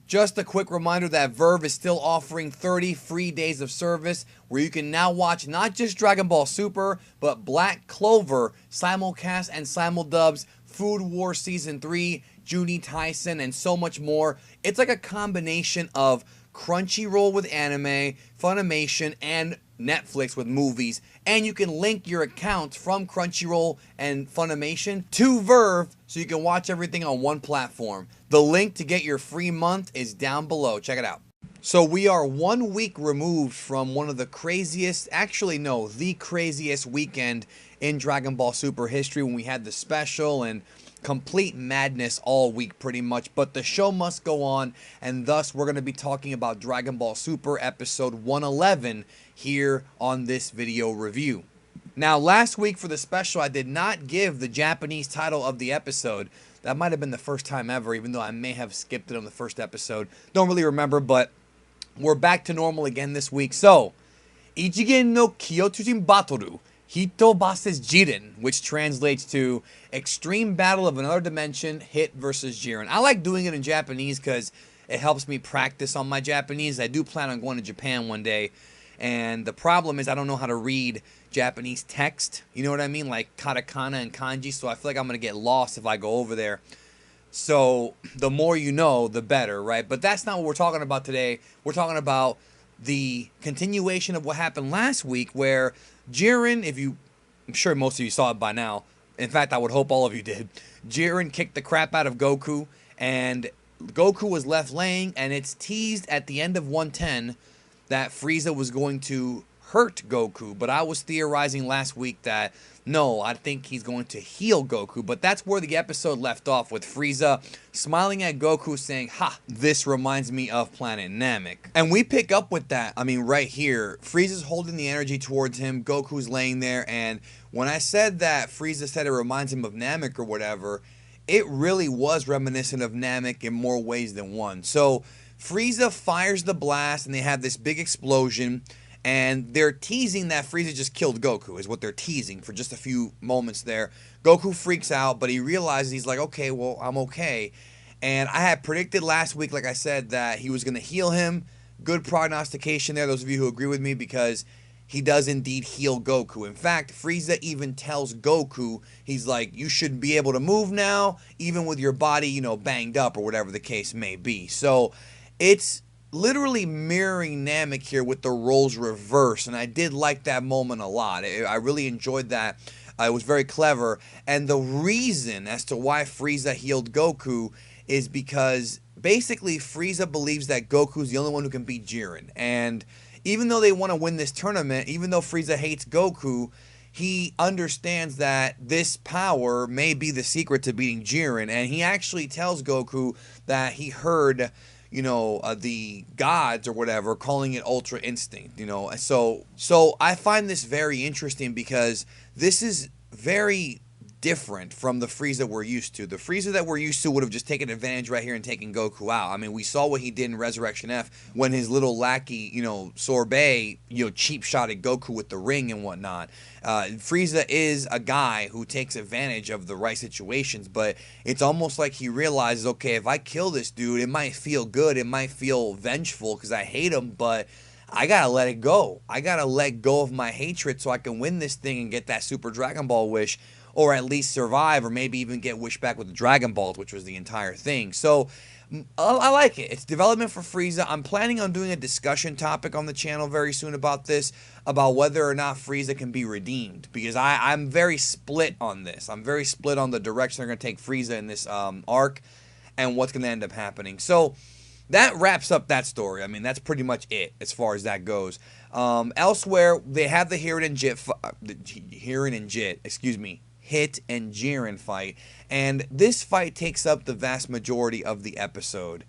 Just a quick reminder that Verve is still offering 30 free days of service where you can now watch not just Dragon Ball Super, but Black Clover, simulcast and simuldubs, Food Wars Season 3, Junie Tyson, and so much more. It's like a combination of Crunchyroll with anime, Funimation, and Netflix with movies, and you can link your accounts from Crunchyroll and Funimation to Verve so you can watch everything on one platform. The link to get your free month is down below. Check it out. So we are 1 week removed from one of the craziest, actually no, the craziest weekend in Dragon Ball Super history when we had the special and complete madness all week pretty much, but the show must go on, and thus we're going to be talking about Dragon Ball Super episode 111 here on this video review. Now, last week for the special, I did not give the Japanese title of the episode. That might have been the first time ever, even though I may have skipped it on the first episode. Don't really remember, but we're back to normal again this week. So, Ichigen no Kyotujin Batoru Hit vs Jiren, which translates to Extreme Battle of Another Dimension, Hit vs Jiren. I like doing it in Japanese because it helps me practice on my Japanese. I do plan on going to Japan one day, and the problem is I don't know how to read Japanese text. You know what I mean? Like katakana and kanji, so I feel like I'm going to get lost if I go over there. So the more you know, the better, right? But that's not what we're talking about today. We're talking about the continuation of what happened last week where Jiren, I'm sure most of you saw it by now. In fact, I would hope all of you did. Jiren kicked the crap out of Goku, and Goku was left laying, and it's teased at the end of 110 that Frieza was going to hurt Goku, but I was theorizing last week that no, I think he's going to heal Goku, but that's where the episode left off, with Frieza smiling at Goku saying, "Ha, this reminds me of Planet Namek." And we pick up with that, I mean, right here. Frieza's holding the energy towards him, Goku's laying there, and when I said that Frieza said it reminds him of Namek or whatever, it really was reminiscent of Namek in more ways than one. So Frieza fires the blast, and they have this big explosion. And they're teasing that Frieza just killed Goku, is what they're teasing for just a few moments there. Goku freaks out, but he realizes, he's like, okay, well, I'm okay. And I had predicted last week, like I said, that he was going to heal him. Good prognostication there, those of you who agree with me, because he does indeed heal Goku. In fact, Frieza even tells Goku, he's like, you should be able to move now, even with your body, you know, banged up or whatever the case may be. So it's literally mirroring Namek here with the roles reversed, and I did like that moment a lot. I really enjoyed that. It was very clever, and the reason as to why Frieza healed Goku is because basically Frieza believes that Goku's the only one who can beat Jiren, and even though they want to win this tournament, even though Frieza hates Goku, he understands that this power may be the secret to beating Jiren, and he actually tells Goku that he heard, you know, the gods or whatever calling it Ultra Instinct, you know. So I find this very interesting because this is very different from the Frieza we're used to. The Frieza that we're used to would have just taken advantage right here and taken Goku out. I mean, we saw what he did in Resurrection F when his little lackey, you know, Sorbet, you know, cheap shot at Goku with the ring and whatnot. Frieza is a guy who takes advantage of the right situations, but it's almost like he realizes, okay, if I kill this dude, it might feel good, it might feel vengeful because I hate him, but I gotta let it go. I gotta let go of my hatred so I can win this thing and get that Super Dragon Ball wish, or at least survive, or maybe even get wished back with the Dragon Balls, which was the entire thing. So I like it. It's development for Frieza. I'm planning on doing a discussion topic on the channel very soon about this, about whether or not Frieza can be redeemed, because I'm very split on this. I'm very split on the direction they're going to take Frieza in this arc and what's going to end up happening. So that wraps up that story. I mean, that's pretty much it as far as that goes. Elsewhere, they have the Jiren and Hit and Jiren fight, and this fight takes up the vast majority of the episode.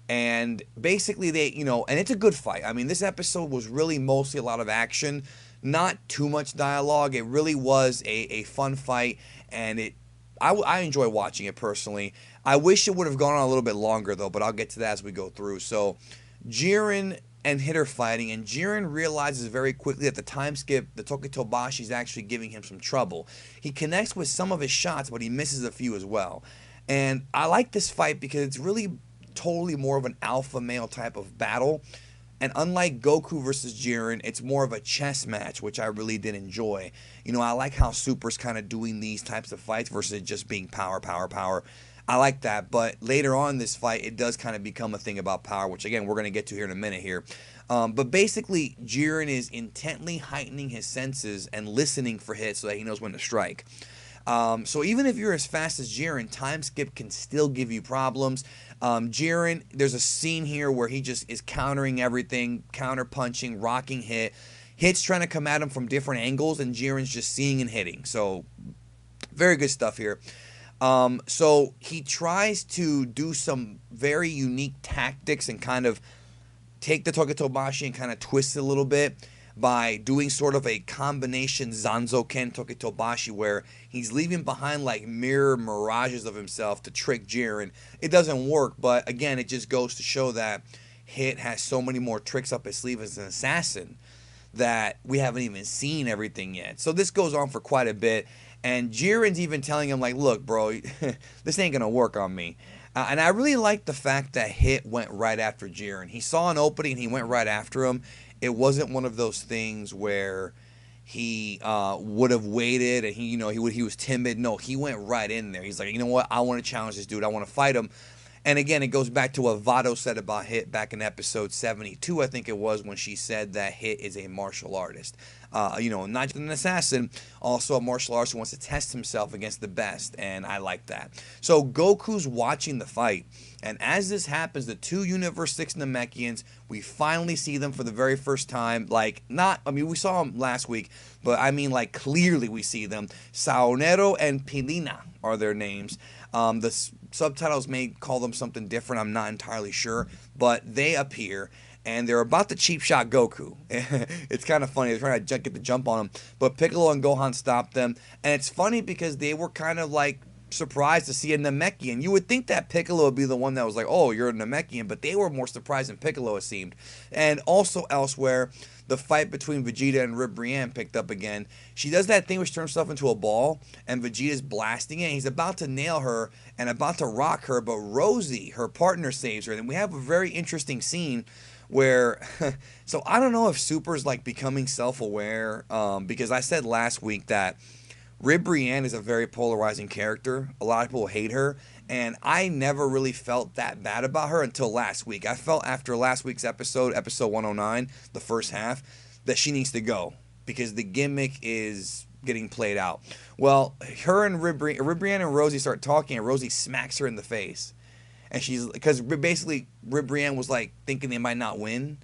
And basically they, you know, and it's a good fight. I mean, this episode was really mostly a lot of action, not too much dialogue. It really was a fun fight, and I enjoy watching it personally. I wish it would have gone on a little bit longer though, but I'll get to that as we go through. So Jiren and Hit are fighting, and Jiren realizes very quickly that the time skip, the Tokitobashi, is actually giving him some trouble. He connects with some of his shots, but he misses a few as well. And I like this fight because it's really totally more of an alpha male type of battle. And unlike Goku versus Jiren, it's more of a chess match, which I really did enjoy. You know, I like how Super's kind of doing these types of fights versus just being power, power, power. I like that, but later on in this fight, it does kind of become a thing about power, which again, we're going to get to here in a minute here. But basically, Jiren is intently heightening his senses and listening for hits so that he knows when to strike. So even if you're as fast as Jiren, time skip can still give you problems. Jiren, there's a scene here where he just is countering everything, counter punching, rocking Hit. Hit's trying to come at him from different angles, and Jiren's just seeing and hitting. So very good stuff here. So he tries to do some very unique tactics and kind of take the Toketobashi and kind of twist it a little bit by doing sort of a combination Zanzo-ken Toketobashi where he's leaving behind like mirror mirages of himself to trick Jiren. It doesn't work, but again, it just goes to show that Hit has so many more tricks up his sleeve as an assassin that we haven't even seen everything yet. So this goes on for quite a bit, and Jiren's even telling him like, look bro, this ain't gonna work on me. And I really like the fact that Hit went right after Jiren. He saw an opening and he went right after him. It wasn't one of those things where he would have waited and he was timid. No, he went right in there. He's like, you know what? I want to challenge this dude. I want to fight him. And again, it goes back to what Vado said about Hit back in episode 72, I think it was, when she said that Hit is a martial artist. Not just an assassin, also a martial artist who wants to test himself against the best, and I like that. So Goku's watching the fight, and as this happens, the two Universe 6 Namekians, we finally see them for the very first time. We saw them last week, but I mean, like, clearly we see them. Saonero and Pilina are their names. The subtitles may call them something different, I'm not entirely sure, but they appear. And they're about to cheap shot Goku. It's kind of funny. They're trying to get the jump on him. But Piccolo and Gohan stop them. And it's funny because they were kind of like surprised to see a Namekian. You would think that Piccolo would be the one that was like, oh, you're a Namekian. But they were more surprised than Piccolo, it seemed. And also elsewhere, the fight between Vegeta and Rib Brienne picked up again. She does that thing where she turns herself into a ball. And Vegeta's blasting it. He's about to nail her and about to rock her. But Rosie, her partner, saves her. And we have a very interesting scene where, so I don't know if Super's like becoming self-aware, because I said last week that Rib Brienne is a very polarizing character. A lot of people hate her, and I never really felt that bad about her until last week. I felt after last week's episode 109, the first half, that she needs to go because the gimmick is getting played out. Well, her and Rib Brienne and Rosie start talking, and Rosie smacks her in the face. And because basically Rib Brienne was like thinking they might not win.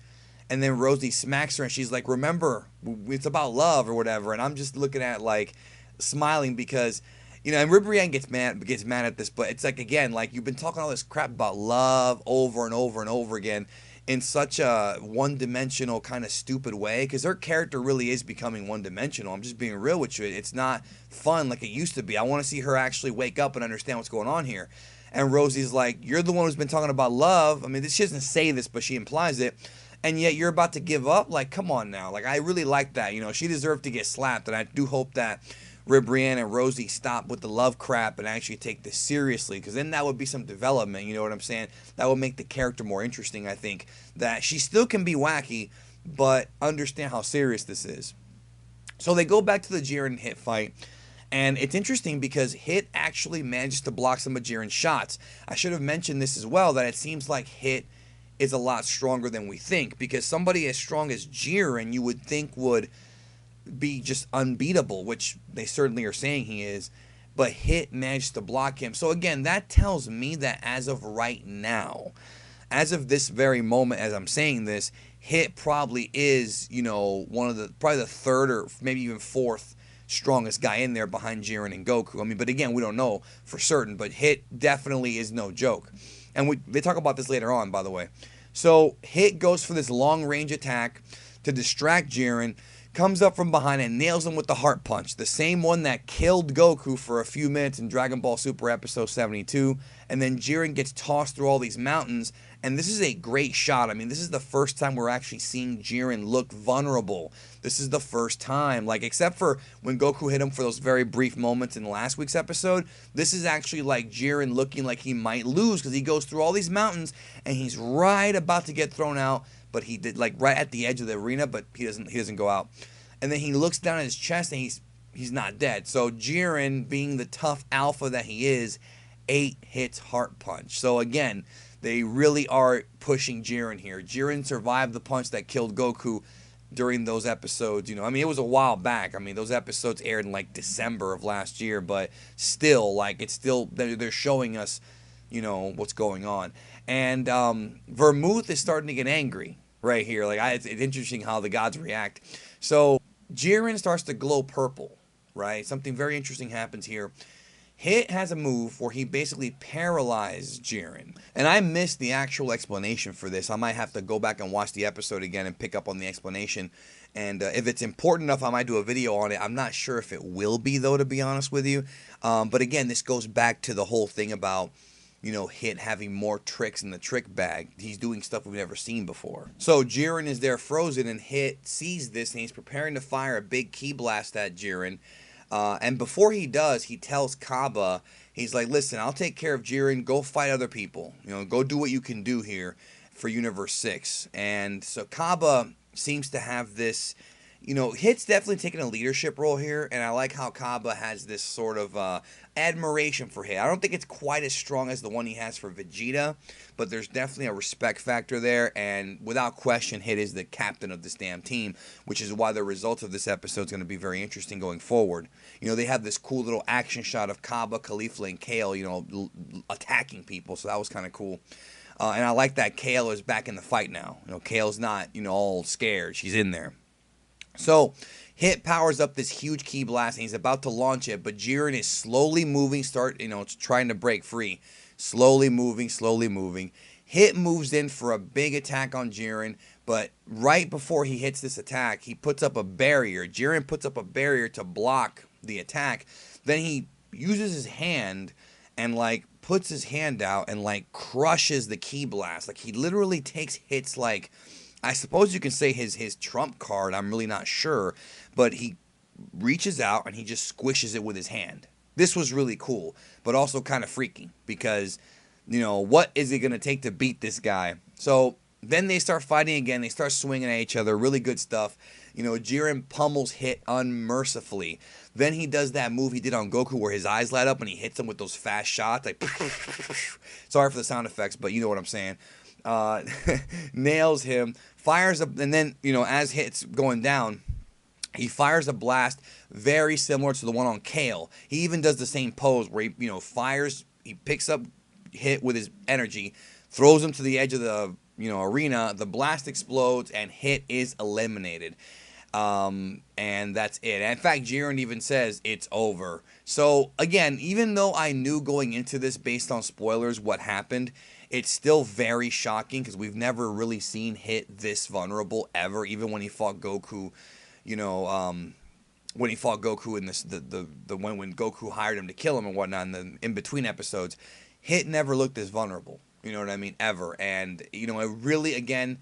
And then Rosie smacks her and she's like, remember, it's about love or whatever. And I'm just looking at like smiling because, and Rib Brienne gets mad at this. But it's like, again, like you've been talking all this crap about love over and over and over again in such a one-dimensional kind of stupid way. Because her character really is becoming one-dimensional. I'm just being real with you. It's not fun like it used to be. I want to see her actually wake up and understand what's going on here. And Rosie's like, you're the one who's been talking about love. I mean, she doesn't say this, but she implies it. And yet you're about to give up? Like, come on now. Like, I really like that. She deserved to get slapped. And I do hope that Rib Brienne and Rosie stop with the love crap and actually take this seriously. Because then that would be some development. You know what I'm saying? That would make the character more interesting, I think. That she still can be wacky, but understand how serious this is. So they go back to the Jiren Hit fight. And it's interesting because Hit actually manages to block some of Jiren's shots. I should have mentioned this as well, that it seems like Hit is a lot stronger than we think. Because somebody as strong as Jiren, you would think would be just unbeatable, which they certainly are saying he is. But Hit managed to block him. So again, that tells me that as of right now, as of this very moment as I'm saying this, Hit probably is, probably the third or maybe even fourth strongest guy in there behind Jiren and Goku. I mean, but again, we don't know for certain, but Hit definitely is no joke. And they talk about this later on, by the way. So Hit goes for this long range attack to distract Jiren, comes up from behind and nails him with the heart punch, the same one that killed Goku for a few minutes in Dragon Ball Super episode 72. And then Jiren gets tossed through all these mountains, And this is a great shot. I mean, this is the first time we're actually seeing Jiren look vulnerable. This is the first time, like, except for when Goku hit him for those very brief moments in last week's episode, this is actually like Jiren looking like he might lose because he goes through all these mountains and he's right about to get thrown out, but he did, like, right at the edge of the arena, but he doesn't go out. And then he looks down at his chest and he's not dead. So Jiren, being the tough alpha that he is, 8 hits heart punch. So again, they really are pushing Jiren here. Jiren survived the punch that killed Goku during those episodes. You know, I mean, it was a while back. I mean, those episodes aired in like December of last year, but still, like, it's still, they're showing us, you know, what's going on. And Vermouth is starting to get angry right here. Like, it's interesting how the gods react. So Jiren starts to glow purple, right? Something very interesting happens here. Hit has a move where he basically paralyzes Jiren. And I missed the actual explanation for this. I might have to go back and watch the episode again and pick up on the explanation. And if it's important enough, I might do a video on it. I'm not sure if it will be, though, to be honest with you. But again, this goes back to the whole thing about, you know, Hit having more tricks in the trick bag. He's doing stuff we've never seen before. So Jiren is there frozen, and Hit sees this, and he's preparing to fire a big ki blast at Jiren. And before he does, he tells Kaba, he's like, listen, I'll take care of Jiren. Go fight other people. You know, go do what you can do here for Universe 6. And so Kaba seems to have this, you know, Hit's definitely taking a leadership role here. And I like how Kaba has this sort of admiration for Hit. I don't think it's quite as strong as the one he has for Vegeta, but there's definitely a respect factor there, and without question, Hit is the captain of this damn team, which is why the results of this episode is going to be very interesting going forward. You know, they have this cool little action shot of Kaba, Caulifla, and Kale, you know, attacking people, so that was kind of cool. And I like that Kale is back in the fight now. You know, Kale's not, you know, all scared. She's in there. So Hit powers up this huge ki blast, and he's about to launch it, but Jiren is slowly moving, trying to break free. Slowly moving, slowly moving. Hit moves in for a big attack on Jiren, but right before he hits this attack, he puts up a barrier. Jiren puts up a barrier to block the attack. Then he uses his hand and, like, puts his hand out and, like, crushes the ki blast. Like, he literally takes Hit's, like, I suppose you can say his trump card. I'm really not sure. But he reaches out and he just squishes it with his hand. This was really cool, but also kind of freaky because, you know, what is it going to take to beat this guy? So then they start fighting again. They start swinging at each other. Really good stuff. You know, Jiren pummels Hit unmercifully. Then he does that move he did on Goku where his eyes light up and he hits him with those fast shots. Like, sorry for the sound effects, but you know what I'm saying. Nails him, fires up, and then, you know, as Hit's going down, he fires a blast very similar to the one on Kale. He even does the same pose where he, you know, fires, he picks up Hit with his energy, throws him to the edge of the, you know, arena. The blast explodes and Hit is eliminated. And that's it. And in fact, Jiren even says it's over. So again, even though I knew going into this based on spoilers what happened, it's still very shocking because we've never really seen Hit this vulnerable ever. Even when he fought Goku, you know, when he fought Goku in this the one when Goku hired him to kill him and whatnot, and the in between episodes, Hit never looked this vulnerable. You know what I mean? Ever. And you know, it really, again,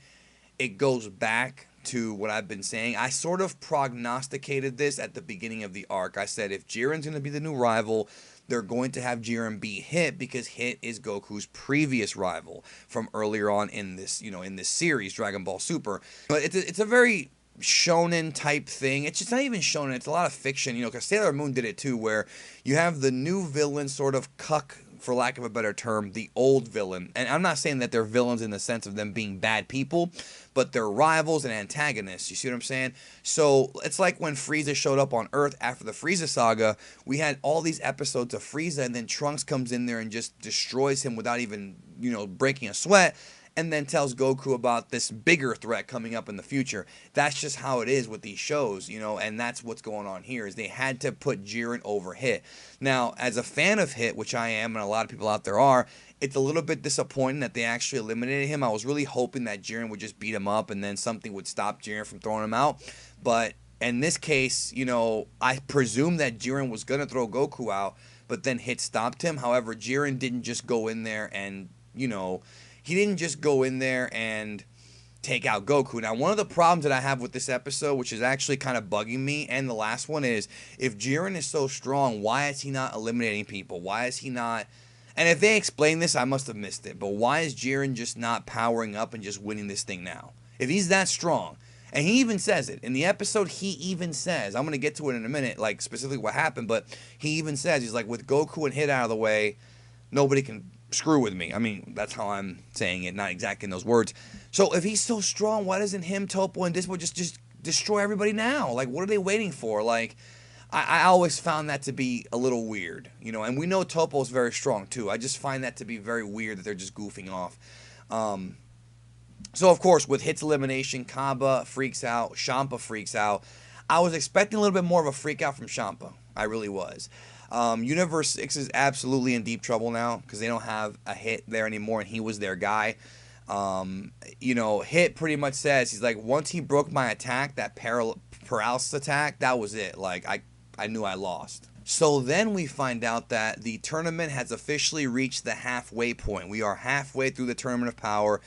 it goes back to what I've been saying. I sort of prognosticated this at the beginning of the arc. I said if Jiren's going to be the new rival, they're going to have Jiren beat Hit because Hit is Goku's previous rival from earlier on in this, you know, in this series, Dragon Ball Super. But it's a very shonen type thing. It's just not even shonen. It's a lot of fiction, you know, because Sailor Moon did it too, where you have the new villain sort of cuck, for lack of a better term, the old villain. And I'm not saying that they're villains in the sense of them being bad people, but they're rivals and antagonists. You see what I'm saying? So it's like when Frieza showed up on Earth after the Frieza saga, we had all these episodes of Frieza, and then Trunks comes in there and just destroys him without even, you know, breaking a sweat, and then tells Goku about this bigger threat coming up in the future. That's just how it is with these shows, you know, and that's what's going on here, is they had to put Jiren over Hit. Now, as a fan of Hit, which I am, and a lot of people out there are, it's a little bit disappointing that they actually eliminated him. I was really hoping that Jiren would just beat him up and then something would stop Jiren from throwing him out. But in this case, you know, I presume that Jiren was going to throw Goku out, but then Hit stopped him. However, Jiren didn't just go in there and, you know, he didn't just go in there and take out Goku. Now, one of the problems that I have with this episode, which is actually kind of bugging me, and the last one is, if Jiren is so strong, why is he not eliminating people? Why is he not... And if they explain this, I must have missed it. But why is Jiren just not powering up and just winning this thing now? If he's that strong, and he even says it. In the episode, he even says, I'm going to get to it in a minute, like specifically what happened, but he even says, he's like, with Goku and Hit out of the way, nobody can screw with me. I mean, that's how I'm saying it, not exactly in those words. So if he's so strong, why doesn't him, Topo, and Dispo just destroy everybody now? Like, what are they waiting for? Like, I always found that to be a little weird, you know, and we know Topo's very strong too. I just find that to be very weird that they're just goofing off. So, of course, with Hit's elimination, Kaba freaks out, Champa freaks out. I was expecting a little bit more of a freak out from Champa. I really was. Universe 6 is absolutely in deep trouble now because they don't have a Hit there anymore, and he was their guy. You know, Hit pretty much says, he's like, once he broke my attack, that paralysis attack, that was it. Like, I knew I lost. So then we find out that the tournament has officially reached the halfway point. We are halfway through the Tournament of Power.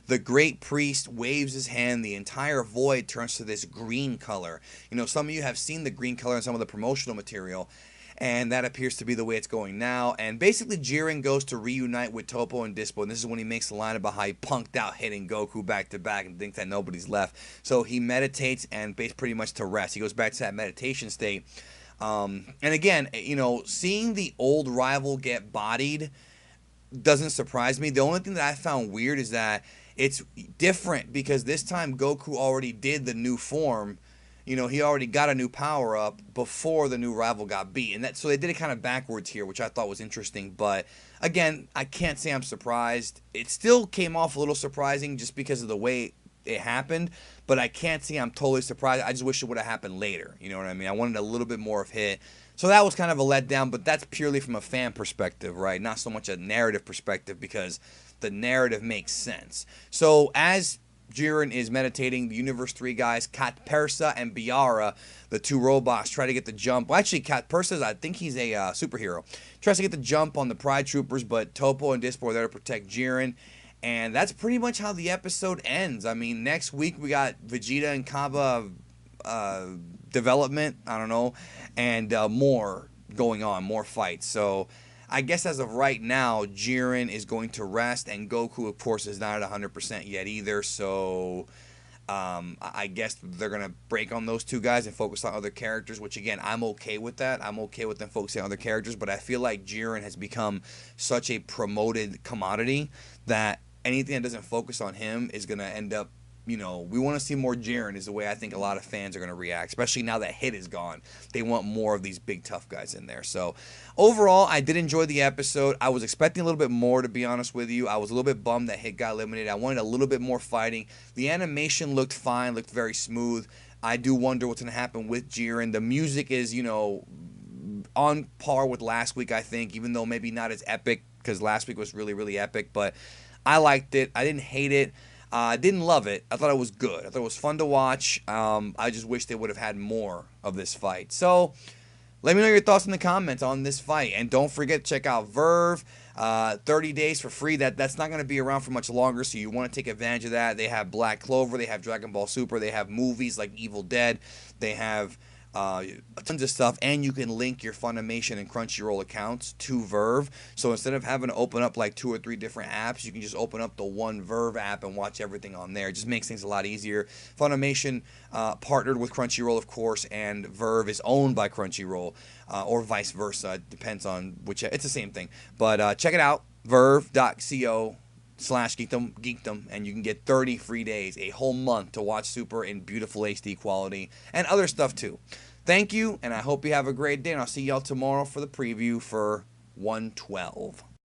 The Great Priest waves his hand. The entire void turns to this green color. You know, some of you have seen the green color in some of the promotional material, and that appears to be the way it's going now. And basically, Jiren goes to reunite with Topo and Dispo, and this is when he makes the line about how he punked out hitting Goku back to back and thinks that nobody's left. So he meditates and pretty much to rest. He goes back to that meditation state. And again, you know, seeing the old rival get bodied doesn't surprise me. The only thing that I found weird is that it's different because this time Goku already did the new form. You know, he already got a new power up before the new rival got beat. And so they did it kind of backwards here, which I thought was interesting. But again, I can't say I'm surprised. It still came off a little surprising just because of the way it happened. But I can't say I'm totally surprised. I just wish it would have happened later. You know what I mean? I wanted a little bit more of Hit. So that was kind of a letdown, but that's purely from a fan perspective, right? Not so much a narrative perspective because the narrative makes sense. So as Jiren is meditating, the Universe 3 guys, Kat Persa and Biara, the two robots, try to get the jump. Well, actually, Kat Persa, I think he's a superhero. Tries to get the jump on the Pride Troopers, but Topo and Dispo are there to protect Jiren. And that's pretty much how the episode ends. I mean, next week we got Vegeta and Kaba development, I don't know, and more going on, more fights. So I guess as of right now, Jiren is going to rest, and Goku, of course, is not at 100% yet either. So I guess they're going to break on those two guys and focus on other characters, which, again, I'm okay with that. I'm okay with them focusing on other characters, but I feel like Jiren has become such a promoted commodity that anything that doesn't focus on him is going to end up, you know, we want to see more Jiren is the way I think a lot of fans are going to react, especially now that Hit is gone. They want more of these big tough guys in there. So overall, I did enjoy the episode. I was expecting a little bit more, to be honest with you. I was a little bit bummed that Hit got eliminated. I wanted a little bit more fighting. The animation looked fine, looked very smooth. I do wonder what's going to happen with Jiren. The music is, you know, on par with last week, I think, even though maybe not as epic, because last week was really, really epic. But I liked it. I didn't hate it. I didn't love it. I thought it was good. I thought it was fun to watch. I just wish they would have had more of this fight. So let me know your thoughts in the comments on this fight. And don't forget to check out Verve. 30 days for free. That's not going to be around for much longer, so you want to take advantage of that. They have Black Clover. They have Dragon Ball Super. They have movies like Evil Dead. They have tons of stuff, and you can link your Funimation and Crunchyroll accounts to Verve. So instead of having to open up like 2 or 3 different apps, you can just open up the one Verve app and watch everything on there. It just makes things a lot easier. Funimation partnered with Crunchyroll, of course, and Verve is owned by Crunchyroll, or vice versa. It depends on which. It's the same thing. But check it out, verve.co/geekdom, and you can get 30 free days, a whole month to watch Super in beautiful HD quality and other stuff too. Thank you, and I hope you have a great day, and I'll see y'all tomorrow for the preview for 112.